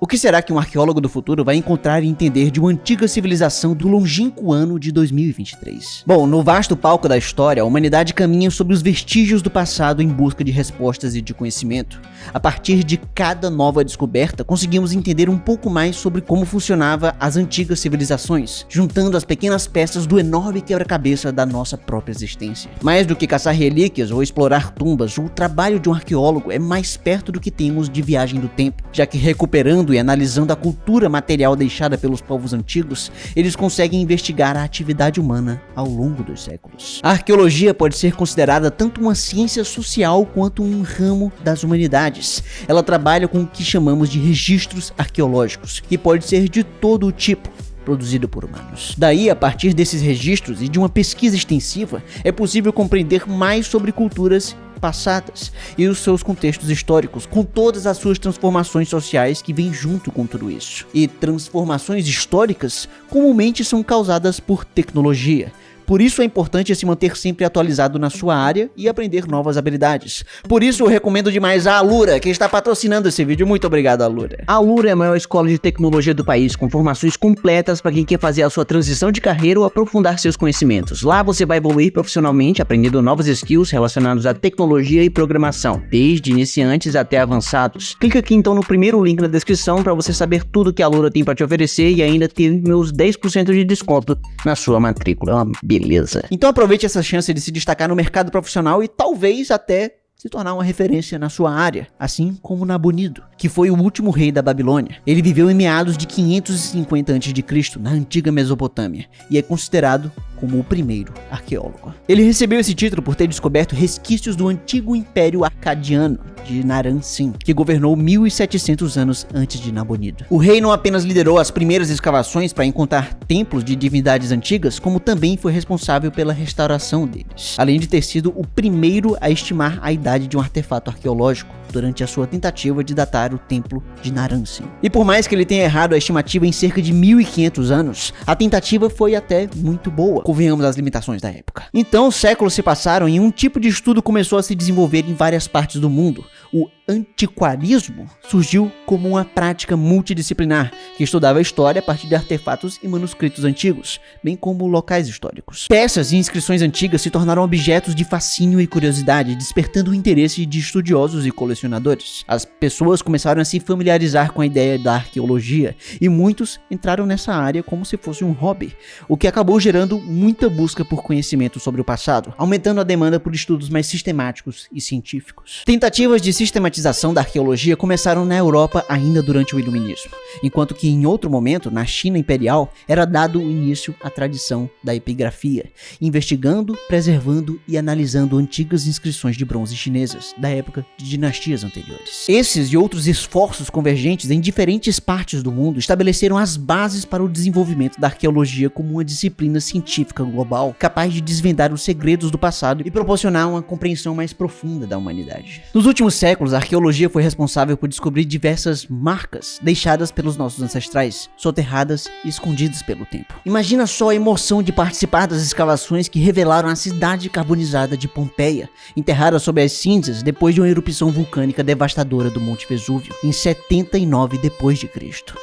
O que será que um arqueólogo do futuro vai encontrar e entender de uma antiga civilização do longínquo ano de 2023? Bom, no vasto palco da história, a humanidade caminha sobre os vestígios do passado em busca de respostas e de conhecimento. A partir de cada nova descoberta, conseguimos entender um pouco mais sobre como funcionavam as antigas civilizações, juntando as pequenas peças do enorme quebra-cabeça da nossa própria existência. Mais do que caçar relíquias ou explorar tumbas, o trabalho de um arqueólogo é mais perto do que temos de viagem do tempo, já que recuperando e analisando a cultura material deixada pelos povos antigos, eles conseguem investigar a atividade humana ao longo dos séculos. A arqueologia pode ser considerada tanto uma ciência social quanto um ramo das humanidades. Ela trabalha com o que chamamos de registros arqueológicos, que pode ser de todo o tipo, produzido por humanos. Daí, a partir desses registros e de uma pesquisa extensiva, é possível compreender mais sobre culturas passadas e os seus contextos históricos, com todas as suas transformações sociais que vêm junto com tudo isso. E transformações históricas comumente são causadas por tecnologia. Por isso é importante se manter sempre atualizado na sua área e aprender novas habilidades. Por isso eu recomendo demais a Alura, que está patrocinando esse vídeo. Muito obrigado, Alura. A Alura é a maior escola de tecnologia do país, com formações completas para quem quer fazer a sua transição de carreira ou aprofundar seus conhecimentos. Lá você vai evoluir profissionalmente, aprendendo novas skills relacionadas à tecnologia e programação, desde iniciantes até avançados. Clica aqui então no primeiro link na descrição para você saber tudo que a Alura tem para te oferecer e ainda ter meus 10% de desconto na sua matrícula. É uma beleza. Então aproveite essa chance de se destacar no mercado profissional e talvez até se tornar uma referência na sua área, assim como Nabonido, que foi o último rei da Babilônia. Ele viveu em meados de 550 a.C., na antiga Mesopotâmia, e é considerado como o primeiro arqueólogo. Ele recebeu esse título por ter descoberto resquícios do antigo Império Acadiano de Naram-Sin, que governou 1700 anos antes de Nabonido. O rei não apenas liderou as primeiras escavações para encontrar templos de divindades antigas, como também foi responsável pela restauração deles, além de ter sido o primeiro a estimar a idade de um artefato arqueológico durante a sua tentativa de datar o templo de Naram-Sin. E por mais que ele tenha errado a estimativa em cerca de 1500 anos, a tentativa foi até muito boa, convenhamos as limitações da época. Então, séculos se passaram e um tipo de estudo começou a se desenvolver em várias partes do mundo. O antiquarismo surgiu como uma prática multidisciplinar que estudava a história a partir de artefatos e manuscritos antigos, bem como locais históricos. Peças e inscrições antigas se tornaram objetos de fascínio e curiosidade, despertando o interesse de estudiosos e colecionadores. As pessoas começaram a se familiarizar com a ideia da arqueologia e muitos entraram nessa área como se fosse um hobby, o que acabou gerando muita busca por conhecimento sobre o passado, aumentando a demanda por estudos mais sistemáticos e científicos. Tentativas de sistematização da arqueologia começaram na Europa ainda durante o Iluminismo, enquanto que em outro momento, na China imperial, era dado início à tradição da epigrafia, investigando, preservando e analisando antigas inscrições de bronze chinesas da época de dinastias anteriores. Esses e outros esforços convergentes em diferentes partes do mundo estabeleceram as bases para o desenvolvimento da arqueologia como uma disciplina científica global, capaz de desvendar os segredos do passado e proporcionar uma compreensão mais profunda da humanidade. Nos últimos séculos, a arqueologia foi responsável por descobrir diversas marcas deixadas pelos nossos ancestrais, soterradas e escondidas pelo tempo. Imagina só a emoção de participar das escavações que revelaram a cidade carbonizada de Pompeia, enterrada sob as cinzas depois de uma erupção vulcânica devastadora do Monte Vesúvio, em 79 d.C.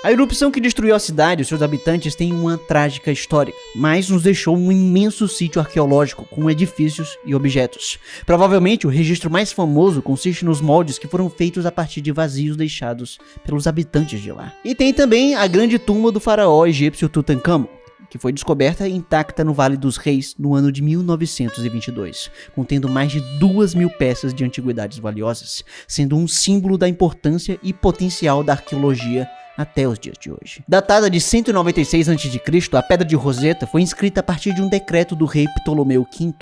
A erupção que destruiu a cidade e seus habitantes tem uma trágica história, mas nos deixou um imenso sítio arqueológico com edifícios e objetos. Provavelmente o registro mais famoso consiste nos moldes que foram feitos a partir de vazios deixados pelos habitantes de lá. E tem também a grande tumba do faraó egípcio Tutankhamon, que foi descoberta intacta no Vale dos Reis no ano de 1922, contendo mais de 2.000 peças de antiguidades valiosas, sendo um símbolo da importância e potencial da arqueologia até os dias de hoje. Datada de 196 a.C., a Pedra de Roseta foi inscrita a partir de um decreto do rei Ptolomeu V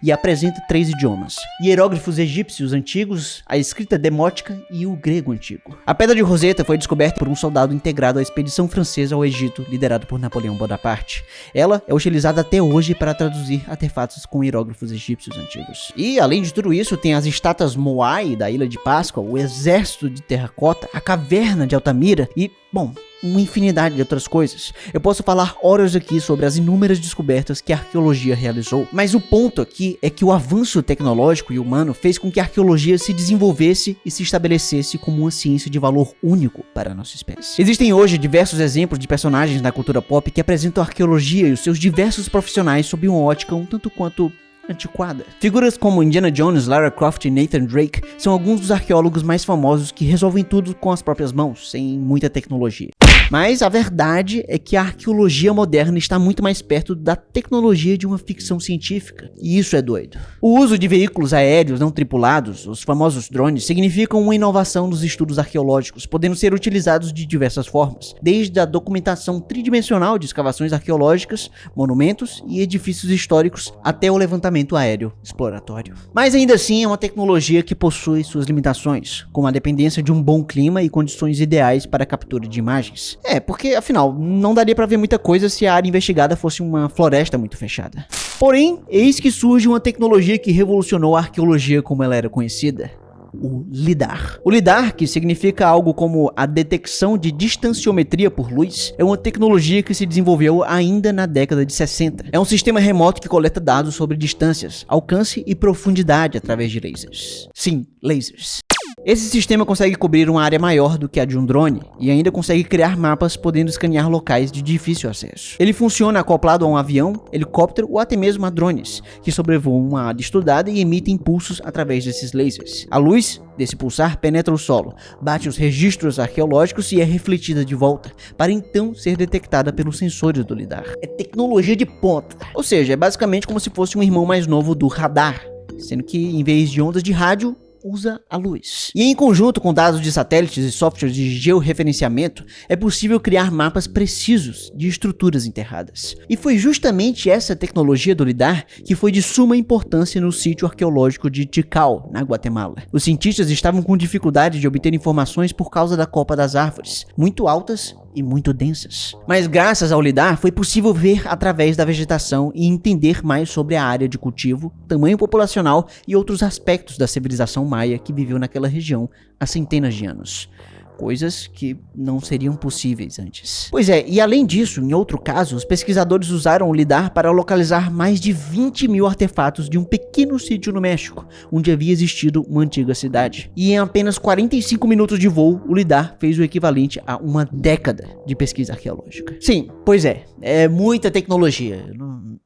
e apresenta 3 idiomas: hieróglifos egípcios antigos, a escrita demótica e o grego antigo. A Pedra de Roseta foi descoberta por um soldado integrado à expedição francesa ao Egito, liderado por Napoleão Bonaparte. Ela é utilizada até hoje para traduzir artefatos com hieróglifos egípcios antigos. E, além de tudo isso, tem as estátuas Moai da Ilha de Páscoa, o exército de terracota, a caverna de Altamira e, bom, uma infinidade de outras coisas. Eu posso falar horas aqui sobre as inúmeras descobertas que a arqueologia realizou, mas o ponto aqui é que o avanço tecnológico e humano fez com que a arqueologia se desenvolvesse e se estabelecesse como uma ciência de valor único para a nossa espécie. Existem hoje diversos exemplos de personagens da cultura pop que apresentam a arqueologia e os seus diversos profissionais sob uma ótica um tanto quanto antiquada. Figuras como Indiana Jones, Lara Croft e Nathan Drake são alguns dos arqueólogos mais famosos que resolvem tudo com as próprias mãos, sem muita tecnologia. Mas a verdade é que a arqueologia moderna está muito mais perto da tecnologia de uma ficção científica, e isso é doido. O uso de veículos aéreos não tripulados, os famosos drones, significam uma inovação nos estudos arqueológicos, podendo ser utilizados de diversas formas, desde a documentação tridimensional de escavações arqueológicas, monumentos e edifícios históricos, até o levantamento aéreo exploratório. Mas ainda assim é uma tecnologia que possui suas limitações, como a dependência de um bom clima e condições ideais para a captura de imagens. Porque afinal, não daria pra ver muita coisa se a área investigada fosse uma floresta muito fechada. Porém, eis que surge uma tecnologia que revolucionou a arqueologia como ela era conhecida. O LiDAR. O LiDAR, que significa algo como a detecção de distanciometria por luz, é uma tecnologia que se desenvolveu ainda na década de 60. É um sistema remoto que coleta dados sobre distâncias, alcance e profundidade através de lasers. Sim, lasers. Esse sistema consegue cobrir uma área maior do que a de um drone e ainda consegue criar mapas podendo escanear locais de difícil acesso. Ele funciona acoplado a um avião, helicóptero ou até mesmo a drones, que sobrevoam uma área estudada e emitem impulsos através desses lasers. A luz desse pulsar penetra o solo, bate os registros arqueológicos e é refletida de volta, para então ser detectada pelos sensores do LiDAR. É tecnologia de ponta, ou seja, é basicamente como se fosse um irmão mais novo do radar, sendo que em vez de ondas de rádio, usa a luz. E em conjunto com dados de satélites e softwares de georreferenciamento, é possível criar mapas precisos de estruturas enterradas. E foi justamente essa tecnologia do LiDAR que foi de suma importância no sítio arqueológico de Tikal, na Guatemala. Os cientistas estavam com dificuldade de obter informações por causa da copa das árvores, muito altas e muito densas. Mas graças ao LiDAR foi possível ver através da vegetação e entender mais sobre a área de cultivo, tamanho populacional e outros aspectos da civilização maia que viveu naquela região há centenas de anos. Coisas que não seriam possíveis antes. Pois é, e além disso, em outro caso, os pesquisadores usaram o LiDAR para localizar mais de 20 mil artefatos de um pequeno sítio no México, onde havia existido uma antiga cidade. E em apenas 45 minutos de voo, o LiDAR fez o equivalente a uma década de pesquisa arqueológica. Sim, pois é muita tecnologia, eu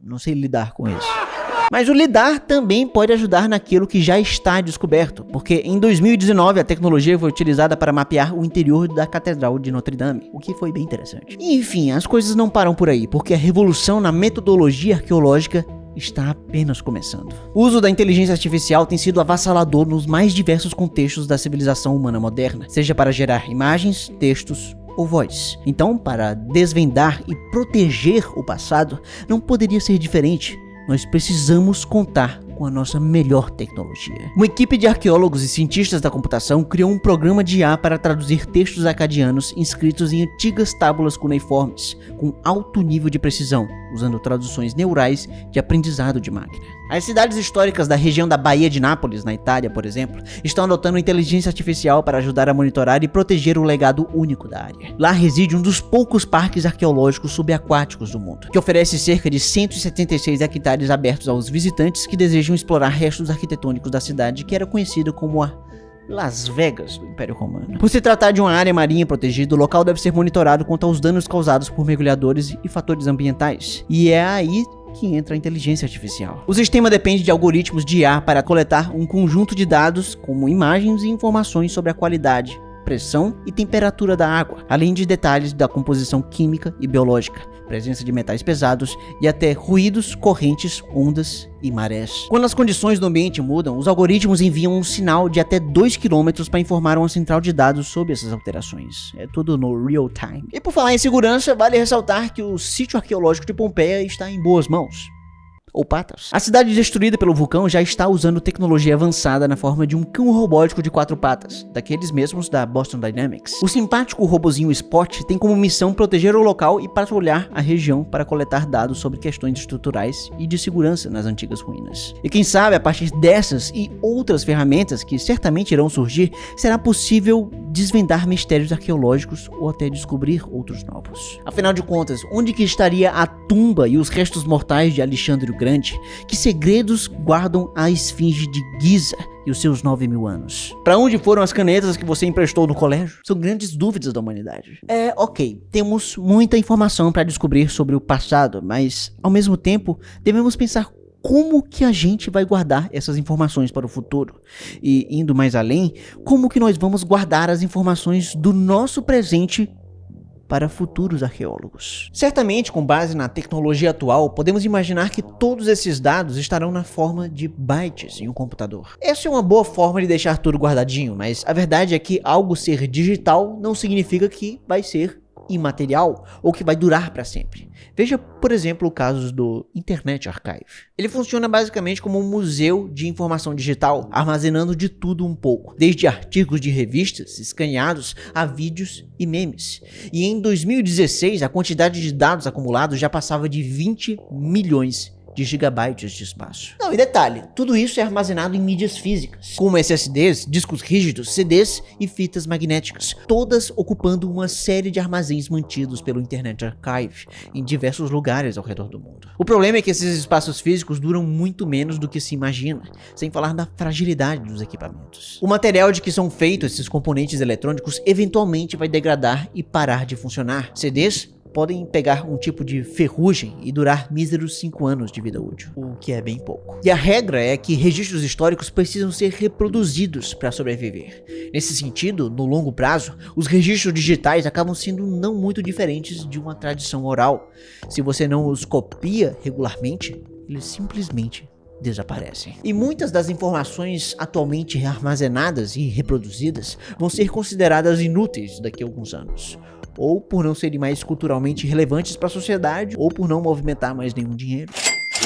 não sei lidar com isso. Mas o LiDAR também pode ajudar naquilo que já está descoberto, porque em 2019 a tecnologia foi utilizada para mapear o interior da Catedral de Notre Dame, o que foi bem interessante. E, enfim, as coisas não param por aí, porque a revolução na metodologia arqueológica está apenas começando. O uso da inteligência artificial tem sido avassalador nos mais diversos contextos da civilização humana moderna, seja para gerar imagens, textos ou voz. Então, para desvendar e proteger o passado, não poderia ser diferente. Nós precisamos contar com a nossa melhor tecnologia. Uma equipe de arqueólogos e cientistas da computação criou um programa de IA para traduzir textos acadianos inscritos em antigas tábulas cuneiformes, com alto nível de precisão, usando traduções neurais de aprendizado de máquina. As cidades históricas da região da Baía de Nápoles, na Itália, por exemplo, estão adotando inteligência artificial para ajudar a monitorar e proteger o legado único da área. Lá reside um dos poucos parques arqueológicos subaquáticos do mundo, que oferece cerca de 176 hectares abertos aos visitantes que desejam explorar restos arquitetônicos da cidade que era conhecida como a Las Vegas do Império Romano. Por se tratar de uma área marinha protegida, o local deve ser monitorado quanto aos danos causados por mergulhadores e fatores ambientais. E é aí que entra a inteligência artificial. O sistema depende de algoritmos de IA para coletar um conjunto de dados, como imagens e informações sobre a qualidade, pressão e temperatura da água, além de detalhes da composição química e biológica, presença de metais pesados e até ruídos, correntes, ondas e marés. Quando as condições do ambiente mudam, os algoritmos enviam um sinal de até 2 km para informar uma central de dados sobre essas alterações. É tudo no real time. E por falar em segurança, vale ressaltar que o sítio arqueológico de Pompeia está em boas mãos. ou patas. A cidade destruída pelo vulcão já está usando tecnologia avançada na forma de um cão robótico de 4 patas, daqueles mesmos da Boston Dynamics. O simpático robozinho Spot tem como missão proteger o local e patrulhar a região para coletar dados sobre questões estruturais e de segurança nas antigas ruínas. E quem sabe, a partir dessas e outras ferramentas que certamente irão surgir, será possível desvendar mistérios arqueológicos ou até descobrir outros novos. Afinal de contas, onde que estaria a tumba e os restos mortais de Alexandre o Grande? Que segredos guardam a esfinge de Giza e os seus 9.000 anos? Para onde foram as canetas que você emprestou no colégio? São grandes dúvidas da humanidade. Ok, temos muita informação para descobrir sobre o passado, mas ao mesmo tempo devemos pensar como que a gente vai guardar essas informações para o futuro? E indo mais além, como que nós vamos guardar as informações do nosso presente para futuros arqueólogos? Certamente, com base na tecnologia atual, podemos imaginar que todos esses dados estarão na forma de bytes em um computador. Essa é uma boa forma de deixar tudo guardadinho, mas a verdade é que algo ser digital não significa que vai ser imaterial ou que vai durar para sempre. Veja, por exemplo, o caso do Internet Archive. Ele funciona basicamente como um museu de informação digital, armazenando de tudo um pouco, desde artigos de revistas escaneados a vídeos e memes. E em 2016, a quantidade de dados acumulados já passava de 20 milhões de gigabytes de espaço. Não, e detalhe, tudo isso é armazenado em mídias físicas, como SSDs, discos rígidos, CDs e fitas magnéticas, todas ocupando uma série de armazéns mantidos pelo Internet Archive em diversos lugares ao redor do mundo. O problema é que esses espaços físicos duram muito menos do que se imagina, sem falar da fragilidade dos equipamentos. O material de que são feitos esses componentes eletrônicos eventualmente vai degradar e parar de funcionar. CDs podem pegar um tipo de ferrugem e durar míseros 5 anos de vida útil, o que é bem pouco. E a regra é que registros históricos precisam ser reproduzidos para sobreviver. Nesse sentido, no longo prazo, os registros digitais acabam sendo não muito diferentes de uma tradição oral. Se você não os copia regularmente, eles simplesmente desaparecem. E muitas das informações atualmente armazenadas e reproduzidas vão ser consideradas inúteis daqui a alguns anos, ou por não serem mais culturalmente relevantes para a sociedade, ou por não movimentar mais nenhum dinheiro.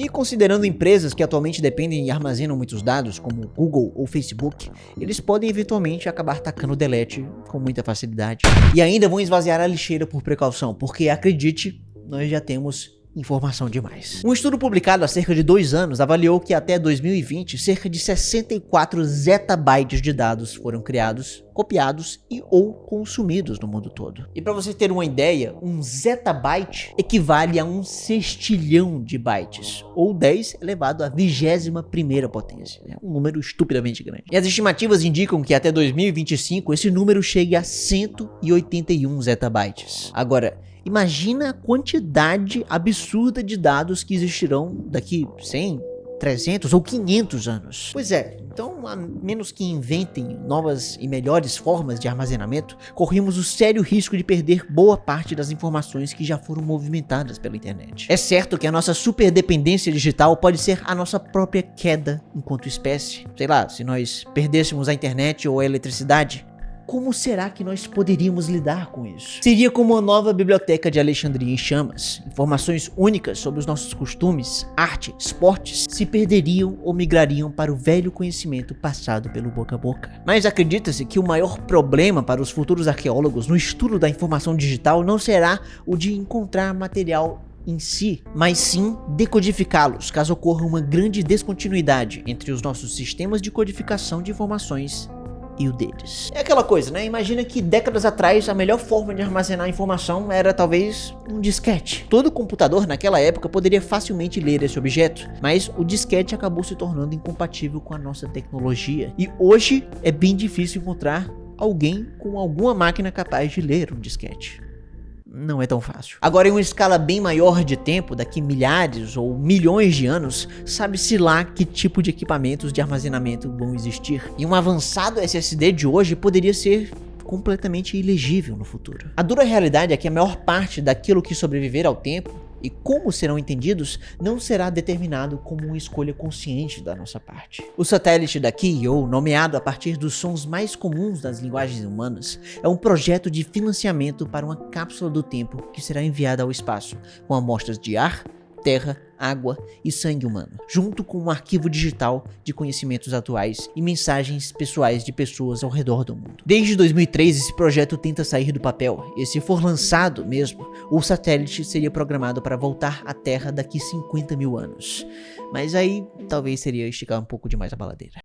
E considerando empresas que atualmente dependem e armazenam muitos dados, como Google ou Facebook, eles podem eventualmente acabar tacando delete com muita facilidade. E ainda vão esvaziar a lixeira por precaução, porque acredite, nós já temos informação demais. Um estudo publicado há cerca de 2 anos avaliou que até 2020, cerca de 64 zettabytes de dados foram criados, copiados e ou consumidos no mundo todo. E para você ter uma ideia, um zettabyte equivale a um sextilhão de bytes, ou 10 elevado à 21ª potência. É um número estupidamente grande. E as estimativas indicam que até 2025 esse número chegue a 181 zettabytes. Agora, imagina a quantidade absurda de dados que existirão daqui 100, 300 ou 500 anos. Pois é, então a menos que inventem novas e melhores formas de armazenamento, corremos o sério risco de perder boa parte das informações que já foram movimentadas pela internet. É certo que a nossa superdependência digital pode ser a nossa própria queda enquanto espécie. Sei lá, se nós perdêssemos a internet ou a eletricidade, como será que nós poderíamos lidar com isso? Seria como uma nova biblioteca de Alexandria em chamas. Informações únicas sobre os nossos costumes, arte, esportes se perderiam ou migrariam para o velho conhecimento passado pelo boca a boca. Mas acredita-se que o maior problema para os futuros arqueólogos no estudo da informação digital não será o de encontrar material em si, mas sim decodificá-los, caso ocorra uma grande descontinuidade entre os nossos sistemas de codificação de informações e o deles. É aquela coisa, né? Imagina que décadas atrás a melhor forma de armazenar informação era talvez um disquete. Todo computador naquela época poderia facilmente ler esse objeto, mas o disquete acabou se tornando incompatível com a nossa tecnologia. E hoje é bem difícil encontrar alguém com alguma máquina capaz de ler um disquete. Não é tão fácil. Agora, em uma escala bem maior de tempo, daqui milhares ou milhões de anos, sabe-se lá que tipo de equipamentos de armazenamento vão existir. E um avançado SSD de hoje poderia ser completamente ilegível no futuro. A dura realidade é que a maior parte daquilo que sobreviver ao tempo e como serão entendidos não será determinado como uma escolha consciente da nossa parte. O satélite da Kiyo, nomeado a partir dos sons mais comuns das linguagens humanas, é um projeto de financiamento para uma cápsula do tempo que será enviada ao espaço, com amostras de ar, terra água e sangue humano, junto com um arquivo digital de conhecimentos atuais e mensagens pessoais de pessoas ao redor do mundo. Desde 2003, esse projeto tenta sair do papel, e se for lançado mesmo, o satélite seria programado para voltar à Terra daqui 50 mil anos. Mas aí, talvez seria esticar um pouco demais a baladeira.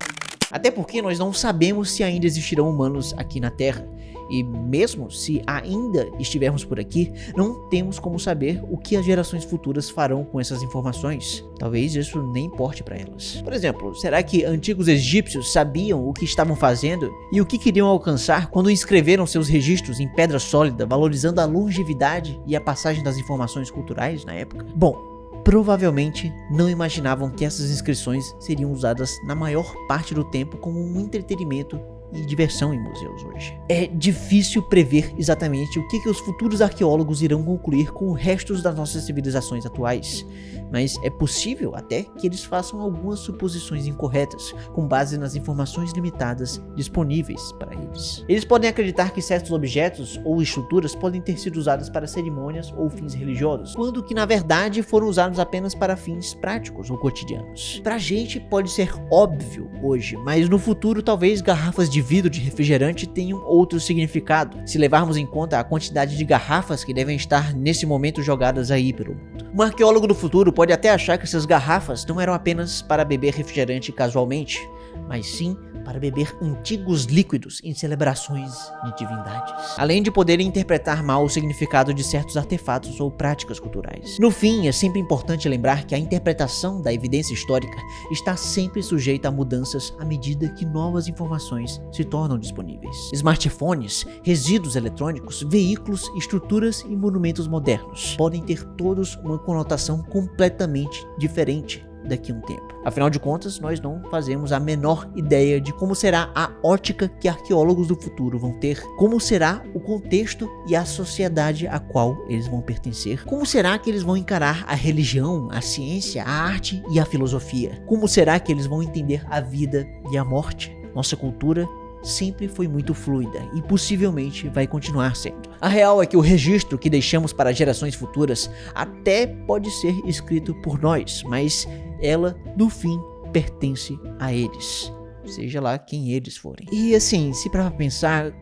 Até porque nós não sabemos se ainda existirão humanos aqui na Terra. E mesmo se ainda estivermos por aqui, não temos como saber o que as gerações futuras farão com essas informações. Talvez isso nem importe para elas. Por exemplo, será que antigos egípcios sabiam o que estavam fazendo e o que queriam alcançar quando inscreveram seus registros em pedra sólida, valorizando a longevidade e a passagem das informações culturais na época? Bom, provavelmente não imaginavam que essas inscrições seriam usadas na maior parte do tempo como um entretenimento e diversão em museus hoje. É difícil prever exatamente o que os futuros arqueólogos irão concluir com os restos das nossas civilizações atuais, mas é possível até que eles façam algumas suposições incorretas, com base nas informações limitadas disponíveis para eles. Eles podem acreditar que certos objetos ou estruturas podem ter sido usados para cerimônias ou fins religiosos, quando que na verdade foram usados apenas para fins práticos ou cotidianos. Pra gente pode ser óbvio hoje, mas no futuro talvez garrafas de vidro de refrigerante tenham outro significado, se levarmos em conta a quantidade de garrafas que devem estar nesse momento jogadas aí pelo mundo. Um arqueólogo do futuro pode até achar que essas garrafas não eram apenas para beber refrigerante casualmente, mas sim para beber antigos líquidos em celebrações de divindades, além de poderem interpretar mal o significado de certos artefatos ou práticas culturais. No fim, é sempre importante lembrar que a interpretação da evidência histórica está sempre sujeita a mudanças à medida que novas informações se tornam disponíveis. Smartphones, resíduos eletrônicos, veículos, estruturas e monumentos modernos podem ter todos uma conotação completamente diferente daqui a um tempo. Afinal de contas, nós não fazemos a menor ideia de como será a ótica que arqueólogos do futuro vão ter, como será o contexto e a sociedade a qual eles vão pertencer, como será que eles vão encarar a religião, a ciência, a arte e a filosofia, como será que eles vão entender a vida e a morte. Nossa cultura sempre foi muito fluida e possivelmente vai continuar sendo. A real é que o registro que deixamos para gerações futuras até pode ser escrito por nós, mas ela, no fim, pertence a eles, seja lá quem eles forem. E assim, se para pensar,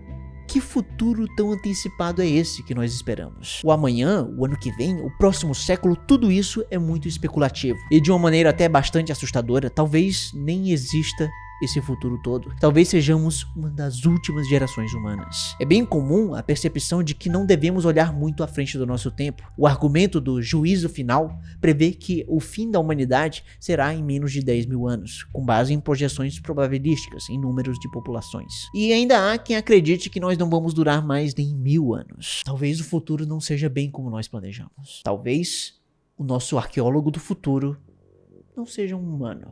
que futuro tão antecipado é esse que nós esperamos? O amanhã, o ano que vem, o próximo século, tudo isso é muito especulativo. E de uma maneira até bastante assustadora, talvez nem exista esse futuro todo. Talvez sejamos uma das últimas gerações humanas. É bem comum a percepção de que não devemos olhar muito à frente do nosso tempo. O argumento do juízo final prevê que o fim da humanidade será em menos de 10 mil anos, com base em projeções probabilísticas em números de populações. E ainda há quem acredite que nós não vamos durar mais de 1000 anos. Talvez o futuro não seja bem como nós planejamos. Talvez o nosso arqueólogo do futuro não seja um humano,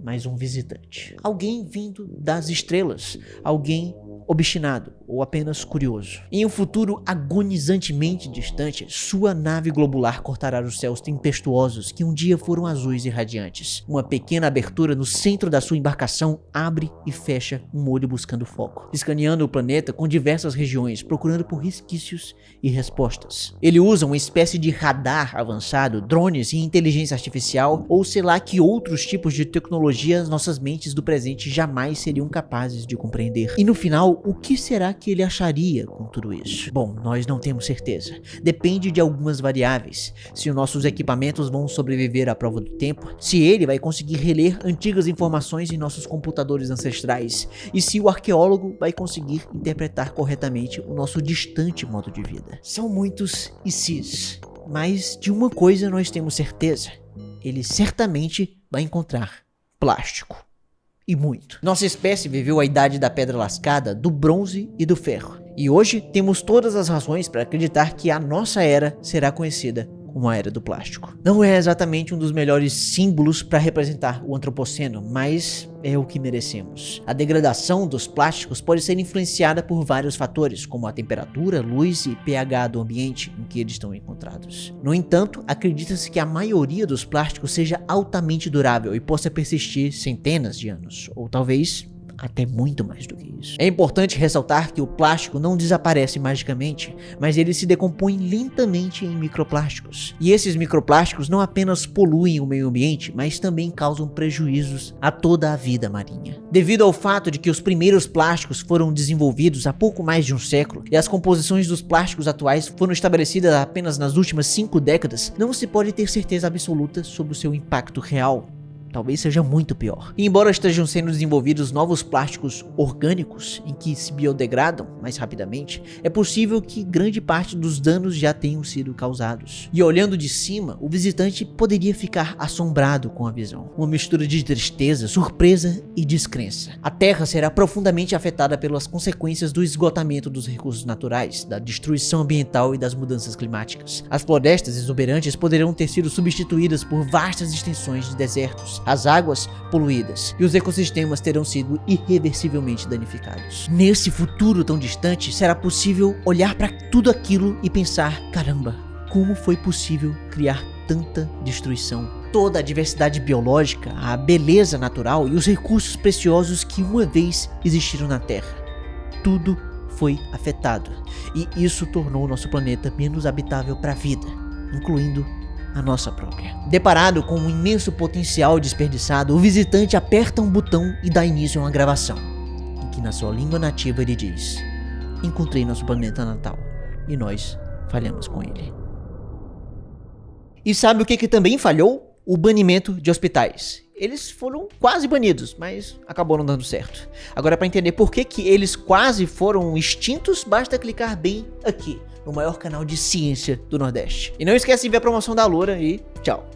mas um visitante. Alguém vindo das estrelas, alguém obstinado ou apenas curioso. Em um futuro agonizantemente distante, sua nave globular cortará os céus tempestuosos que um dia foram azuis e radiantes. Uma pequena abertura no centro da sua embarcação abre e fecha um olho buscando foco, escaneando o planeta com diversas regiões, procurando por resquícios e respostas. Ele usa uma espécie de radar avançado, drones e inteligência artificial, ou sei lá que outros tipos de tecnologia nossas mentes do presente jamais seriam capazes de compreender. E no final, o que será que ele acharia com tudo isso? Bom, nós não temos certeza. Depende de algumas variáveis. Se os nossos equipamentos vão sobreviver à prova do tempo, se ele vai conseguir reler antigas informações em nossos computadores ancestrais, e se o arqueólogo vai conseguir interpretar corretamente o nosso distante modo de vida. São muitos e sis, mas de uma coisa nós temos certeza: ele certamente vai encontrar plástico. E muito. Nossa espécie viveu a idade da pedra lascada, do bronze e do ferro. E hoje temos todas as razões para acreditar que a nossa era será conhecida como a era do plástico. Não é exatamente um dos melhores símbolos para representar o antropoceno, mas é o que merecemos. A degradação dos plásticos pode ser influenciada por vários fatores, como a temperatura, luz e pH do ambiente em que eles estão encontrados. No entanto, acredita-se que a maioria dos plásticos seja altamente durável e possa persistir centenas de anos, ou talvez até muito mais do que isso. É importante ressaltar que o plástico não desaparece magicamente, mas ele se decompõe lentamente em microplásticos. E esses microplásticos não apenas poluem o meio ambiente, mas também causam prejuízos a toda a vida marinha. Devido ao fato de que os primeiros plásticos foram desenvolvidos há pouco mais de um século e as composições dos plásticos atuais foram estabelecidas apenas nas últimas 5 décadas, não se pode ter certeza absoluta sobre o seu impacto real. Talvez seja muito pior. E embora estejam sendo desenvolvidos novos plásticos orgânicos em que se biodegradam mais rapidamente, é possível que grande parte dos danos já tenham sido causados. E olhando de cima, o visitante poderia ficar assombrado com a visão. Uma mistura de tristeza, surpresa e descrença. A Terra será profundamente afetada pelas consequências do esgotamento dos recursos naturais, da destruição ambiental e das mudanças climáticas. As florestas exuberantes poderão ter sido substituídas por vastas extensões de desertos, as águas poluídas e os ecossistemas terão sido irreversivelmente danificados. Nesse futuro tão distante, será possível olhar para tudo aquilo e pensar: caramba, como foi possível criar tanta destruição? Toda a diversidade biológica, a beleza natural e os recursos preciosos que uma vez existiram na Terra. Tudo foi afetado e isso tornou o nosso planeta menos habitável para a vida, incluindo a nossa própria. Deparado com um imenso potencial desperdiçado, o visitante aperta um botão e dá início a uma gravação, em que na sua língua nativa ele diz: encontrei nosso planeta natal e nós falhamos com ele. E sabe o que também falhou? O banimento de hospitais. Eles foram quase banidos, mas acabou não dando certo. Agora, para entender por que eles quase foram extintos, basta clicar bem aqui, no maior canal de ciência do Nordeste. E não esquece de ver a promoção da Loura e tchau!